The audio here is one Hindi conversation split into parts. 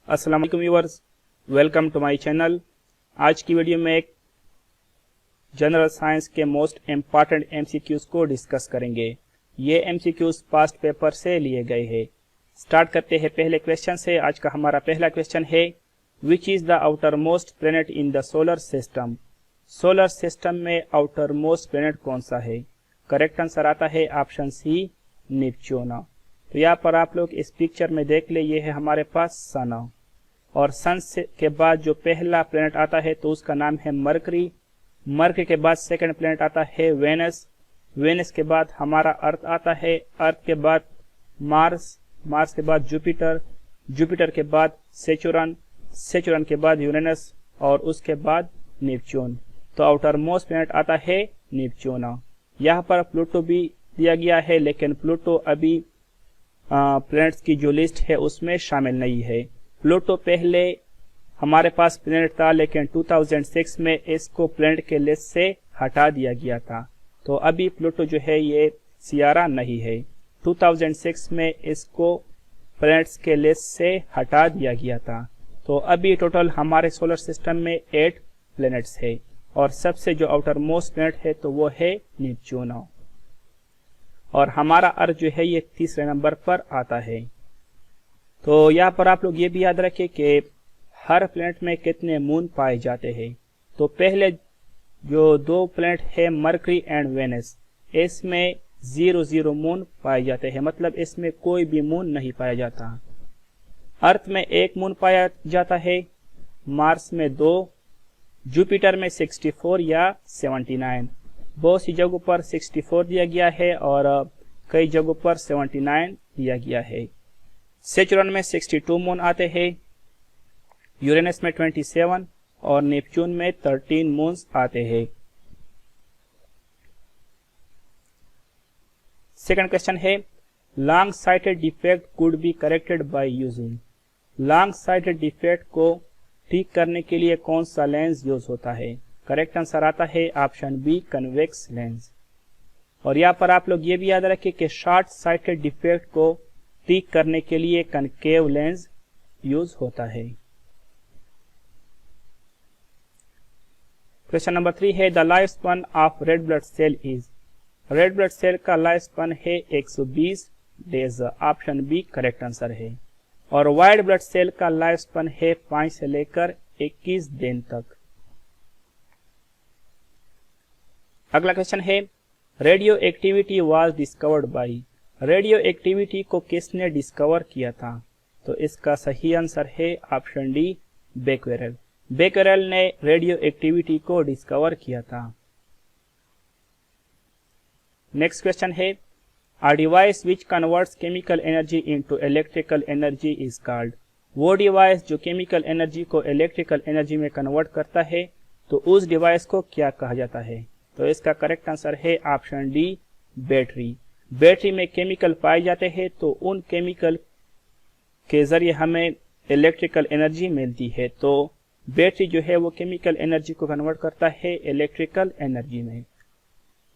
अस्सलाम वालेकुम viewers, welcome to my channel. आज की वीडियो में एक जनरल साइंस के मोस्ट इम्पॉर्टेंट एमसीक्यूज को डिस्कस करेंगे। ये एमसीक्यूज पास्ट पेपर से लिए गए हैं। स्टार्ट करते हैं पहले क्वेश्चन से। आज का हमारा पहला क्वेश्चन है, which is the outer most planet in the solar system. Solar system में आउटर मोस्ट प्लेनेट कौन सा है? करेक्ट आंसर आता है ऑप्शन सी, नेपच्यून। तो यहाँ पर आप लोग इस पिक्चर में देख ले, ये है हमारे पास सन, और सन के बाद जो पहला प्लेनेट आता है तो उसका नाम है मरकरी। मरकरी के बाद सेकंड प्लेनेट आता है वेनस। वेनस के बाद हमारा अर्थ आता है। अर्थ के बाद मार्स। मार्स के बाद जुपिटर। जुपिटर के बाद सेचुरन। सेचुरन के बाद यूरेनस, और उसके बाद नेपच्यून। तो आउटर मोस्ट प्लेनेट आता है नेपच्यून। यहाँ पर प्लूटो भी दिया गया है, लेकिन प्लूटो अभी प्लैनेट्स की जो लिस्ट है उसमें शामिल नहीं है। प्लूटो पहले हमारे पास प्लैनेट था, लेकिन 2006 में इसको प्लैनेट के लिस्ट से हटा दिया गया था। तो अभी प्लूटो जो है ये सियारा नहीं है। 2006 में इसको प्लैनेट्स के लिस्ट से हटा दिया गया था। तो अभी टोटल हमारे सोलर सिस्टम में 8 प्लैनेट्स है, और सबसे जो आउटर मोस्ट प्लैनेट है तो वो है नेपच्यून, और हमारा अर्थ जो है ये तीसरे नंबर पर आता है। तो यहाँ पर आप लोग ये भी याद रखें कि हर प्लैनेट में कितने मून पाए जाते हैं। तो पहले जो 2 प्लैनेट है मरकरी एंड वेनस, इसमें 0 मून पाए जाते हैं, मतलब इसमें कोई भी मून नहीं पाया जाता। अर्थ में 1 मून पाया जाता है, मार्स में 2, जुपिटर में 64 या 79। बहुत सी जगहों पर 64 दिया गया है और कई जगहों पर 79 दिया गया है। सेचुरन में 62 मून आते हैं, यूरेनस में 27 और नेपच्यून में 13 मून्स आते हैं। सेकंड क्वेश्चन है, long sighted defect could be corrected by using. Long sighted defect को ठीक करने के लिए कौन सा लेंस यूज होता है? करेक्ट आंसर आता है ऑप्शन बी, कन्वेक्स लेंस। और यहाँ पर आप लोग ये भी याद रखें कि शॉर्ट साइटेड डिफेक्ट को ठीक करने के लिए कनकेव लेंस यूज होता है। क्वेश्चन नंबर 3 है, the life span of red blood cell is. Red blood cell का लाइफ स्पैन है 120 days. Option B correct answer है। और व्हाइट ब्लड सेल का लाइफ स्पैन है 5 से लेकर 21 दिन तक। अगला क्वेश्चन है, radio activity was discovered by. Radio activity को किसने डिस्कवर किया था? तो इसका सही आंसर है ऑप्शन डी, बेक्वेरेल। बेक्वेरेल ने रेडियो एक्टिविटी को डिस्कवर किया था। नेक्स्ट क्वेश्चन है, a device which converts chemical energy into electrical energy is called. वो डिवाइस जो केमिकल एनर्जी को इलेक्ट्रिकल एनर्जी में कन्वर्ट करता है, तो उस डिवाइस को क्या कहा जाता है? तो इसका करेक्ट आंसर है ऑप्शन डी, बैटरी। बैटरी में केमिकल पाए जाते हैं, तो उन केमिकल के जरिए हमें इलेक्ट्रिकल एनर्जी मिलती है। तो बैटरी जो है वो केमिकल एनर्जी को कन्वर्ट करता है इलेक्ट्रिकल एनर्जी में।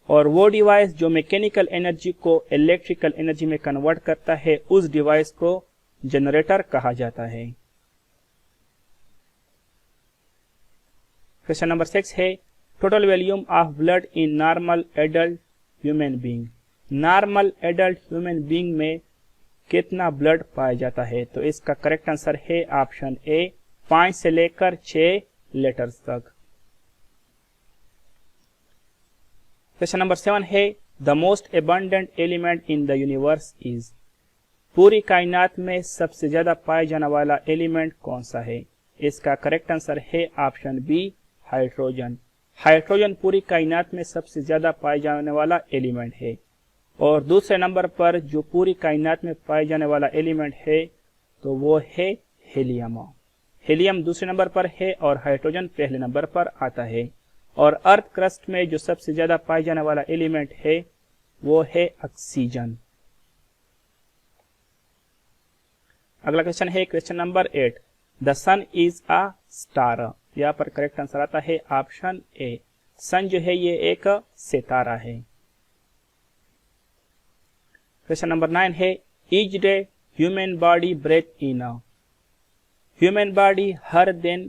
और वो डिवाइस जो मैकेनिकल एनर्जी को इलेक्ट्रिकल एनर्जी में कन्वर्ट करता है, उस डिवाइस को जनरेटर कहा जाता है। क्वेश्चन नंबर 6 है, total volume of blood in normal adult human being. Normal adult human being में कितना ब्लड पाया जाता है? तो इसका करेक्ट आंसर है ऑप्शन ए, 5 से लेकर 6 लीटर्स तक। क्वेश्चन नंबर 7 है, the most abundant element in the universe is. पूरी कायनात में सबसे ज्यादा पाया जाने वाला एलिमेंट कौन सा है? इसका करेक्ट आंसर है ऑप्शन बी, हाइड्रोजन। हाइड्रोजन पूरी कायनात में सबसे ज्यादा पाए जाने वाला एलिमेंट है। और दूसरे नंबर पर जो पूरी कायनात में पाए जाने वाला एलिमेंट है तो वो है हीलियम। हीलियम दूसरे नंबर पर है और हाइड्रोजन पहले नंबर पर आता है। और अर्थ क्रस्ट में जो सबसे ज्यादा पाए जाने वाला एलिमेंट है वो है ऑक्सीजन। अगला क्वेश्चन है question number 8, the sun is a star. यहाँ पर करेक्ट आंसर आता है ऑप्शन ए, सन जो है ये एक सितारा है। क्वेश्चन नंबर 9 है, each day human body breathe in. Human body हर दिन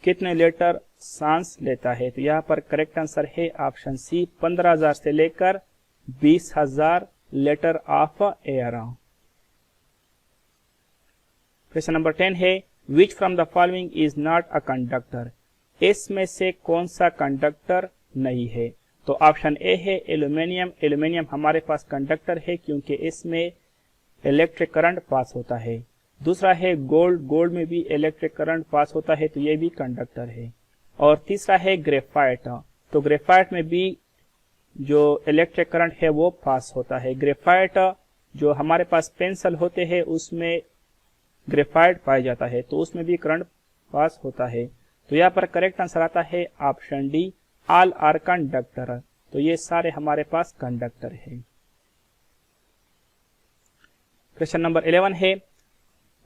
कितने लीटर सांस लेता है? तो यहाँ पर करेक्ट आंसर है ऑप्शन सी, 15,000 से लेकर 20,000 litre of air. Question number 10 है which from the following is not a conductor? इसमें से कौन सा कंडक्टर नहीं है? तो ऑप्शन ए है एल्यूमिनियम। एल्यूमिनियम हमारे पास कंडक्टर है क्योंकि इसमें इलेक्ट्रिक करंट पास होता है। दूसरा है गोल्ड। गोल्ड में भी इलेक्ट्रिक करंट पास होता है तो ये भी कंडक्टर है। और तीसरा है ग्रेफाइट। तो ग्रेफाइट में भी जो इलेक्ट्रिक करंट है वो पास होता है। ग्रेफाइट जो हमारे पास पेंसिल होते हैं उसमें ग्रेफाइट पाया जाता है तो उसमें भी करंट पास होता है। तो यहाँ पर करेक्ट आंसर आता है option D, all are conductor. तो ये सारे हमारे पास कंडक्टर है। क्वेश्चन नंबर 11 है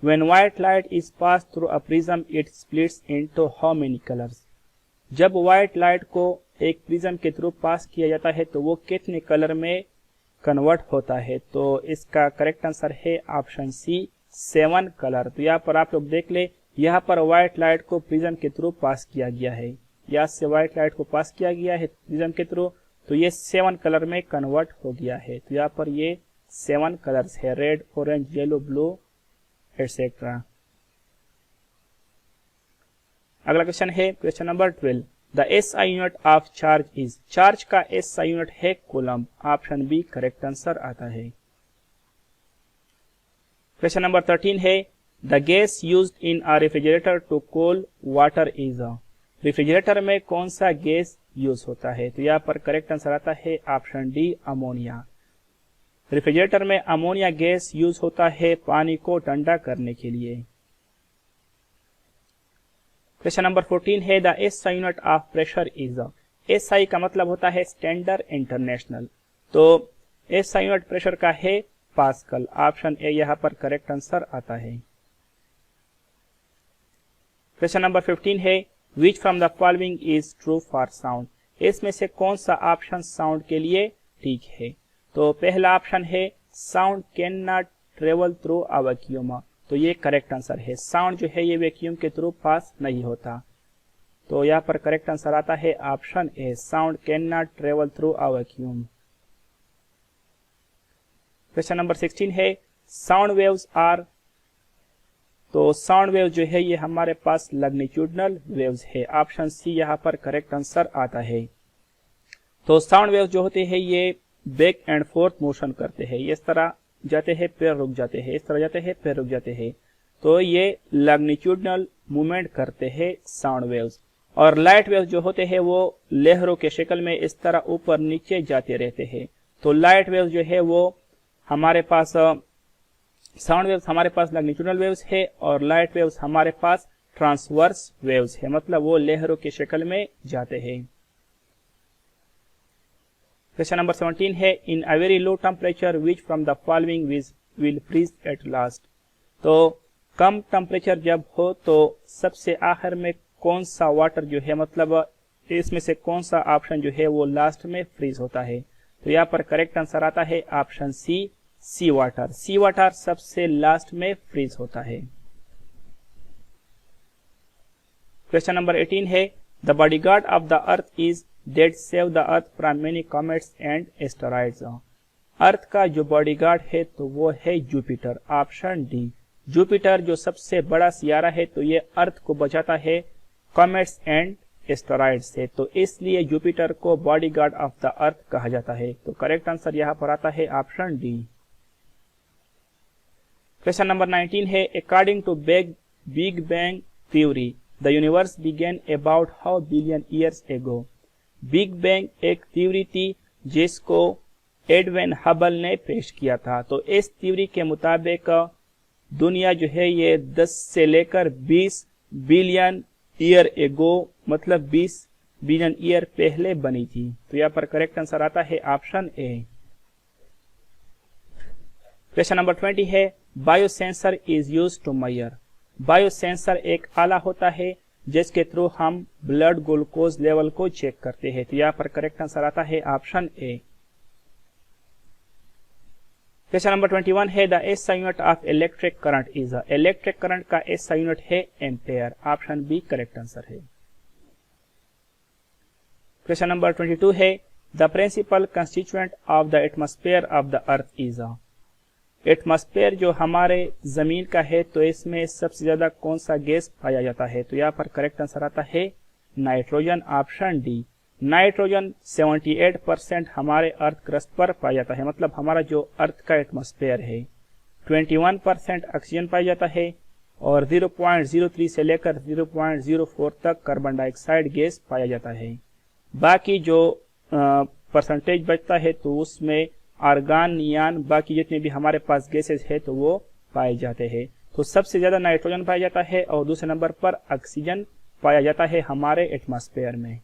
When white light is passed through a prism, it splits into how many colors? जब व्हाइट लाइट को एक प्रिज्म के थ्रू पास किया जाता है तो वो कितने कलर में कन्वर्ट होता है? तो इसका करेक्ट आंसर है ऑप्शन सी, 7 कलर। तो यहाँ पर आप लोग देख ले, यहाँ पर व्हाइट लाइट को प्रिज्म के थ्रू पास किया गया है। यहाँ से व्हाइट लाइट को पास किया गया है प्रिज्म के थ्रू, तो ये 7 कलर में कन्वर्ट हो गया है। तो यहाँ पर ये 7 कलर्स है, red, orange, yellow, blue etcetera. अगला क्वेश्चन है question number 12, the SI unit of charge is? Charge का एसआई यूनिट है coulomb. Option B correct answer आता है। क्वेश्चन नंबर 13 है the gas used in a refrigerator to cool water is? Refrigerator में कौन सा गैस यूज होता है? तो यहाँ पर करेक्ट आंसर आता है ऑप्शन डी, अमोनिया। रेफ्रिजरेटर में अमोनिया गैस यूज होता है पानी को ठंडा करने के लिए। क्वेश्चन नंबर 14 है the SI unit of pressure is? SI का मतलब होता है स्टैंडर्ड इंटरनेशनल। तो एसआई यूनिट प्रेशर का है पास्कल। ऑप्शन ए यहाँ पर करेक्ट आंसर आता है। क्वेश्चन नंबर 15 है which from the following is true for sound? इसमें से कौन सा ऑप्शन साउंड के लिए ठीक है? तो पहला ऑप्शन है sound can not travel through a vacuum. तो ये करेक्ट आंसर है, साउंड जो है ये वैक्यूम के थ्रू पास नहीं होता। तो यहाँ पर करेक्ट आंसर आता है option A, sound can not travel through a vacuum. Question number 16 है साउंड वेव्स आर? तो साउंड वेव जो है ये हमारे पास लॉन्गिट्यूडनल वेव्स है। ऑप्शन सी यहाँ पर करेक्ट आंसर आता है। तो साउंड वेव जो होते हैं ये बैक एंड फोर्थ मोशन करते हैं। इस तरह जाते हैं पैर रुक जाते हैं, इस तरह जाते हैं पैर रुक जाते हैं। तो ये लॉन्गिट्यूडनल मूवमेंट करते हैं साउंड वेव्स। और लाइट वेव्स जो होते हैं वो लहरों के शक्ल में इस तरह ऊपर नीचे जाते रहते हैं। तो लाइट वेव्स जो है वो हमारे पास, साउंड वेव्स हमारे पास लॉन्गिट्यूडनल वेव्स है और लाइट वेव्स हमारे पास ट्रांसवर्स वेव्स है, मतलब वो लहरों की शक्ल में जाते हैं। क्वेश्चन नंबर 17 है in a very low temperature which from the following will freeze at last? तो कम टेम्परेचर जब हो तो सबसे आखिर में कौन सा वाटर जो है, मतलब इसमें से कौन सा ऑप्शन जो है वो लास्ट में फ्रीज होता है? तो यहाँ पर करेक्ट आंसर आता है ऑप्शन सी, सी वाटर। सी वाटर सबसे लास्ट में फ्रीज होता है। क्वेश्चन नंबर 18 है the bodyguard of the earth is that save the earth from many comets and asteroids? अर्थ का जो बॉडीगार्ड है तो वो है जुपिटर। ऑप्शन डी, जुपिटर जो सबसे बड़ा सियारा है तो ये अर्थ को बचाता है कॉमेट्स एंड एस्टेरॉइड्स से, तो इसलिए जुपिटर को बॉडीगार्ड ऑफ द अर्थ कहा जाता है। तो करेक्ट आंसर यहाँ पर आता है ऑप्शन डी। क्वेश्चन नंबर 19 है according to big bang theory the universe began about how billion years ago? Big bang एक थ्योरी थी जिसको एडविन हबल ने पेश किया था। तो इस थ्योरी के मुताबिक दुनिया जो है ये 10 से लेकर 20 बिलियन ईयर एगो, मतलब 20 बिलियन ईयर पहले बनी थी। तो यहाँ पर करेक्ट आंसर आता है ऑप्शन ए। क्वेश्चन नंबर 20 है biosensor is used to measure? Biosensor एक आला होता है जिसके थ्रू हम ब्लड ग्लूकोज लेवल को चेक करते हैं। तो यहाँ पर करेक्ट आंसर आता है ऑप्शन ए। क्वेश्चन नंबर 21 है the SI unit of electric current is electric current का एसआई यूनिट है ampere. Option B correct answer है। क्वेश्चन नंबर 22 है the principal constituent of the atmosphere of the earth is atmosphere जो हमारे जमीन का है तो इसमें सबसे ज्यादा कौन सा गैस पाया जाता है? तो यहाँ पर करेक्ट आंसर आता है नाइट्रोजन। ऑप्शन डी नाइट्रोजन 78% हमारे अर्थ क्रस्ट पर पाया जाता है। मतलब हमारा जो अर्थ का एटमॉस्फेयर है 21% ऑक्सीजन पाया जाता है और 0.03 से लेकर 0.04 तक कार्बन डाइऑक्साइड गैस पाया जाता है। बाकी जो परसेंटेज बचता है तो उसमें आर्गन, नियान, बाकी जितने भी हमारे पास गैसेस है तो वो पाए जाते हैं। तो सबसे ज्यादा नाइट्रोजन पाया जाता है और दूसरे नंबर पर ऑक्सीजन पाया जाता है हमारे एटमॉस्फेयर में।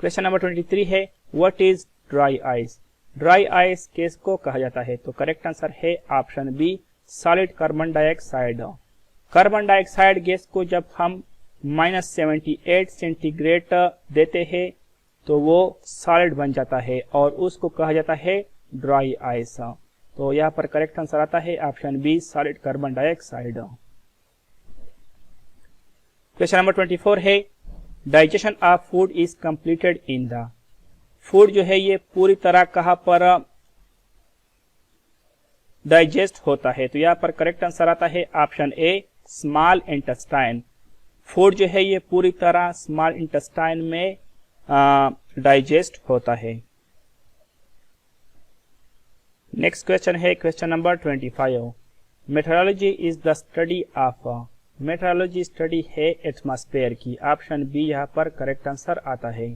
क्वेश्चन नंबर 23 है what is dry ice? Dry ice किसको कहा जाता है? तो करेक्ट आंसर है option B solid carbon dioxide. Carbon dioxide gas को जब हम -78 सेंटीग्रेड देते हैं तो वो सॉलिड बन जाता है और उसको कहा जाता है ड्राई आइस। तो यहाँ पर करेक्ट आंसर आता है option B solid carbon dioxide. Question number 24 है digestion of food is completed in the food जो है ये पूरी तरह कहां पर डाइजेस्ट होता है? तो यहाँ पर करेक्ट आंसर आता है ऑप्शन ए स्मॉल इंटेस्टाइन। फूड जो है ये पूरी तरह स्मॉल इंटेस्टाइन में डाइजेस्ट होता है। नेक्स्ट क्वेश्चन है question number 25 metrology is the study of metrology study है एटमॉस्फेयर की। ऑप्शन बी यहाँ पर करेक्ट आंसर आता है।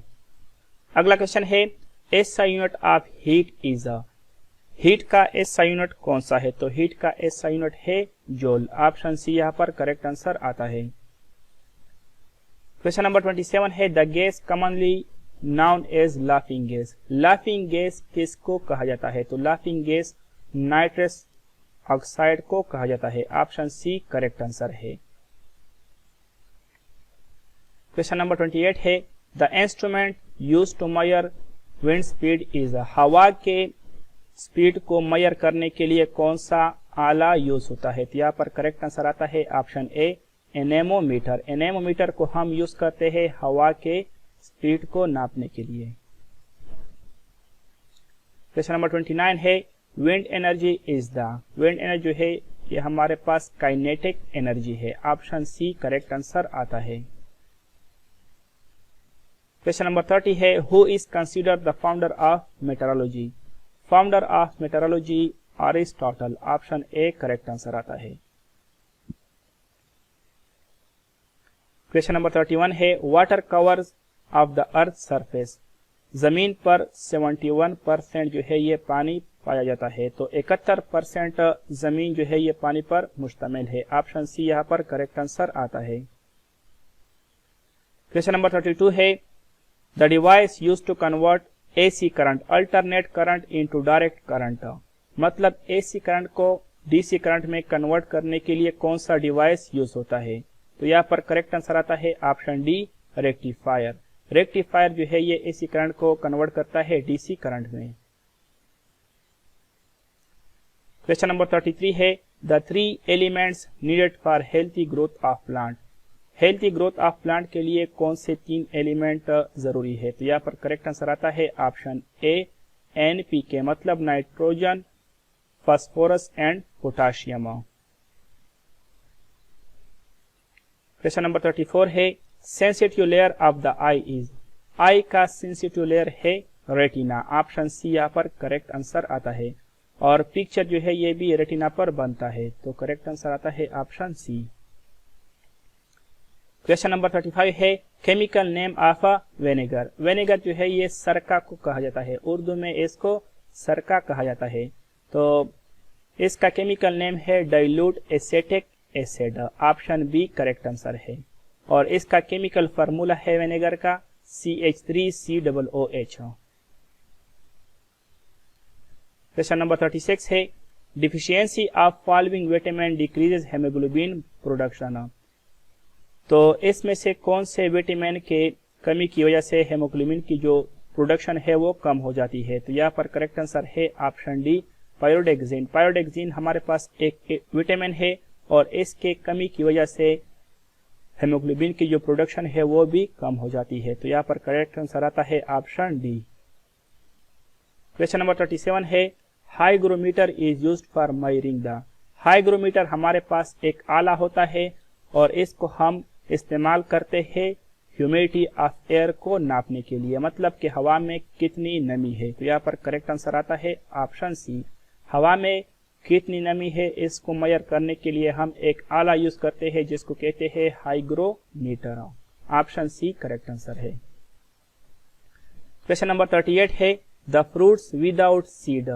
अगला क्वेश्चन है SI unit of heat is heat का एसआई यूनिट कौन सा है? तो हीट का एसआई यूनिट है जूल। ऑप्शन सी यहाँ पर करेक्ट आंसर आता है। क्वेश्चन नंबर 27 है the gas commonly known as laughing gas. Laughing gas किसको कहा जाता है? तो लाफिंग गैस नाइट्रस ऑक्साइड को कहा जाता है। ऑप्शन सी करेक्ट आंसर है। क्वेश्चन नंबर 28 है the instrument use to measure wind speed is हवा के स्पीड को मेजर करने के लिए कौन सा आला यूज होता है? तो यहाँ पर करेक्ट आंसर आता है ऑप्शन ए एनेमोमीटर। एनेमोमीटर को हम यूज करते हैं हवा के स्पीड को नापने के लिए। क्वेश्चन नंबर 29 है wind energy is the wind energy जो है ये हमारे पास काइनेटिक एनर्जी है। ऑप्शन सी करेक्ट आंसर आता है। क्वेश्चन नंबर 30 है who is considered the founder of metrology? Founder of metrology Aristotle. Option A correct answer आता है। क्वेश्चन नंबर 31 है water covers of the earth surface. जमीन पर 71% जो है ये पानी पाया जाता है तो 71% जमीन जो है ये पानी पर मुश्तमिल है। ऑप्शन सी यहाँ पर करेक्ट आंसर आता है। क्वेश्चन नंबर 32 है the device use to convert AC current alternate current into direct current. मतलब एसी करंट को डीसी करंट में कन्वर्ट करने के लिए कौन सा डिवाइस यूज होता है? तो यहाँ पर करेक्ट आंसर आता है ऑप्शन डी रेक्टिफायर। रेक्टिफायर जो है ये एसी करंट को कन्वर्ट करता है डीसी करंट में। क्वेश्चन नंबर 33 है the 3 elements needed for healthy growth of plant. Healthy growth of plant के लिए कौन से 3 एलिमेंट जरूरी है? तो यहाँ पर करेक्ट आंसर आता है ऑप्शन ए एनपीके। मतलब nitrogen, phosphorus and potassium. Question number 34 है sensitive layer of the eye is. Eye का सेंसिटिव लेयर है रेटिना। ऑप्शन सी यहाँ पर करेक्ट आंसर आता है और पिक्चर जो है ये भी रेटिना पर बनता है तो करेक्ट आंसर आता है ऑप्शन सी। क्वेश्चन नंबर 35 है chemical name of vinegar. Vinegar जो है ये सरका को कहा जाता है। उर्दू में इसको सरका कहा जाता है तो इसका केमिकल नेम है dilute acetic acid. Option B correct answer है और इसका केमिकल फार्मूला है विनेगर का CH3COOH। क्वेश्चन नंबर 36 है deficiency of following vitamin decreases haemoglobin production. तो इसमें से कौन से विटामिन के कमी की वजह से हेमोग्लोबिन की जो प्रोडक्शन है वो कम हो जाती है। तो यहाँ पर करेक्ट आंसर है ऑप्शन डी, पायरोडेक्सिन। पायरोडेक्सिन हमारे पास एक विटामिन है और इसके कमी की वजह से हेमोग्लोबिन की जो प्रोडक्शन है वो भी कम हो जाती है। तो यहाँ पर करेक्ट आंसर आता है ऑप्शन डी। क्वेश्चन नंबर 37 है, hygrometer is used for measuring the. Hygrometer हमारे पास एक आला होता है और इसको हम इस्तेमाल करते हैं ह्यूमिडिटी ऑफ एयर को नापने के लिए, मतलब कि हवा में कितनी नमी है। तो यहाँ पर करेक्ट आंसर आता है ऑप्शन सी, हवा में कितनी नमी है इसको मेजर करने के लिए हम एक आला यूज करते हैं जिसको कहते हैं hygrometer. Option C correct answer है। क्वेश्चन नंबर 38 है, द फ्रूट्स विदाउट सीड।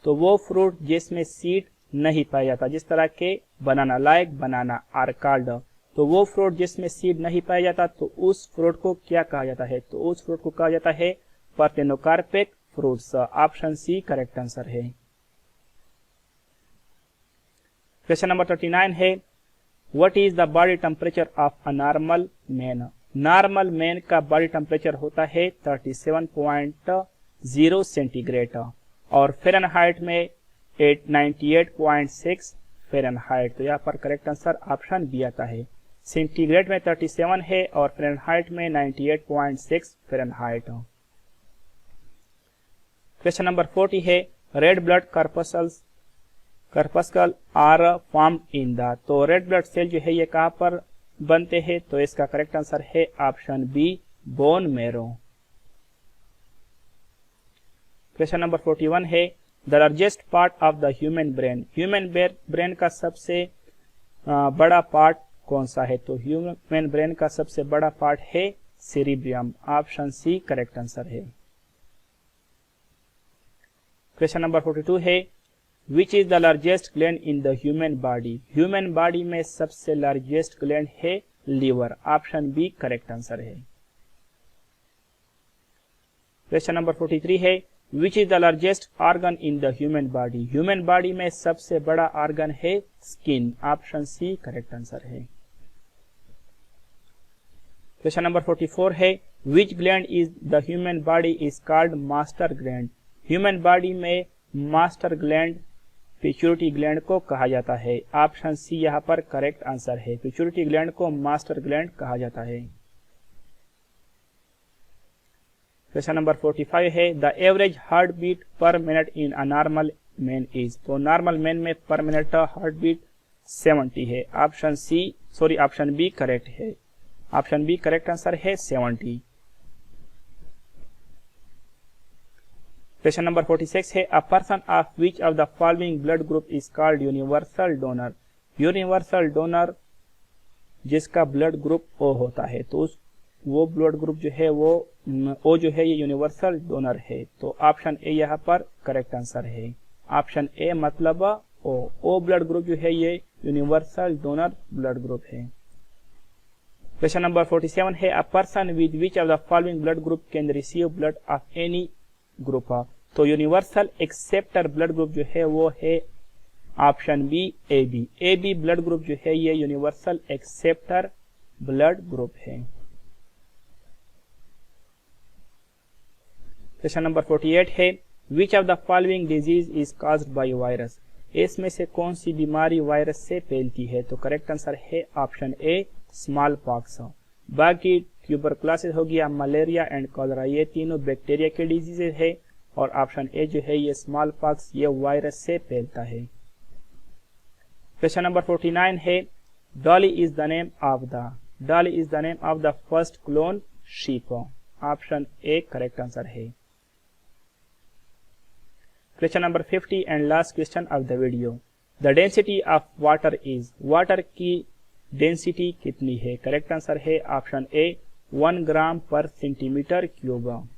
तो वो फ्रूट जिसमें सीड नहीं पाया जाता, जिस तरह के बनाना, लाइक बनाना आर कॉल्ड। तो वो फ्रूट जिसमें सीड नहीं पाया जाता तो उस फ्रूट को क्या कहा जाता है? तो उस फ्रूट को कहा जाता है parthenocarpic fruits. Option C correct answer है। क्वेश्चन नंबर 39 है, what is the body temperature of a normal man. Normal man का बॉडी टेम्परेचर होता है 37.0 सेंटीग्रेड और फ़ारेनहाइट में 98.6 फ़ारेनहाइट। तो यहाँ पर करेक्ट आंसर ऑप्शन बी आता है। सेंटीग्रेड में 37 है और फ़ारेनहाइट में 98.6 फ़ारेनहाइट। क्वेश्चन नंबर 40 है, red blood corpuscle are formed in the. तो रेड ब्लड सेल जो है ये कहाँ पर बनते हैं? तो इसका करेक्ट आंसर है option B, bone marrow. Question number 41 है, the largest part of the human brain. Human brain का सबसे बड़ा पार्ट कौन सा है? तो ह्यूमन ब्रेन का सबसे बड़ा पार्ट है cerebrum. Option C correct answer है। क्वेश्चन नंबर 42 है, which is the largest gland in the human body. Human body में सबसे लार्जेस्ट ग्लैंड है liver. Option B correct answer है। क्वेश्चन नंबर 43 है, which is the largest organ in the human body. Human body में सबसे बड़ा ऑर्गन है skin. Option C correct answer है। क्वेश्चन नंबर 44 है, which gland is the human body is called master gland. Human body में मास्टर ग्लैंड पिट्यूटरी ग्लैंड को कहा जाता है। ऑप्शन सी यहाँ पर करेक्ट आंसर है। पिट्यूटरी ग्लैंड को मास्टर ग्लैंड कहा जाता है। क्वेश्चन नंबर 45 है, the average heart beat per minute in a normal man is. तो नॉर्मल मैन में पर मिनट हार्ट बीट 70 है। ऑप्शन बी करेक्ट है। ऑप्शन बी करेक्ट आंसर है 70। क्वेश्चन नंबर 46 है, a person of which of the following blood group is called universal donor. Universal donor जिसका ब्लड ग्रुप ओ होता है, तो वो ब्लड ग्रुप जो है वो ओ जो है ये यूनिवर्सल डोनर है। तो ऑप्शन ए यहाँ पर करेक्ट आंसर है। ऑप्शन ए मतलब ओ ब्लड ग्रुप जो है ये यूनिवर्सल डोनर ब्लड ग्रुप है। क्वेश्चन नंबर 47 है, a person with which of the following blood group can receive blood of any group. तो यूनिवर्सल एक्सेप्टर ब्लड ग्रुप जो है वो है option B A B. A B blood group जो है ये यूनिवर्सल एक्सेप्टर ब्लड ग्रुप है। क्वेश्चन नंबर 48 है, विच of the following disease is caused by virus. इसमें से कौन सी बीमारी वायरस से फैलती है? तो करेक्ट आंसर है ऑप्शन ए, स्मॉल पॉक्स। बाकी ट्यूबरकुलोसिस हो गया, मलेरिया एंड कॉलरा, ये तीनों बैक्टीरिया के डिजीजेज है और ऑप्शन ए जो है ये स्मॉल पॉक्स ये वायरस से फैलता है। क्वेश्चन नंबर 49 है, Dolly is the name of the first clone sheep. Option A correct answer है। Question number 50 and last question of the video, the density of water is. Water की डेंसिटी कितनी है? करेक्ट आंसर है ऑप्शन ए, 1 ग्राम पर सेंटीमीटर क्यूब।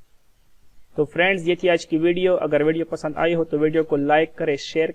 तो फ्रेंड्स ये थी आज की वीडियो। अगर वीडियो पसंद आई हो तो वीडियो को लाइक करें, शेयर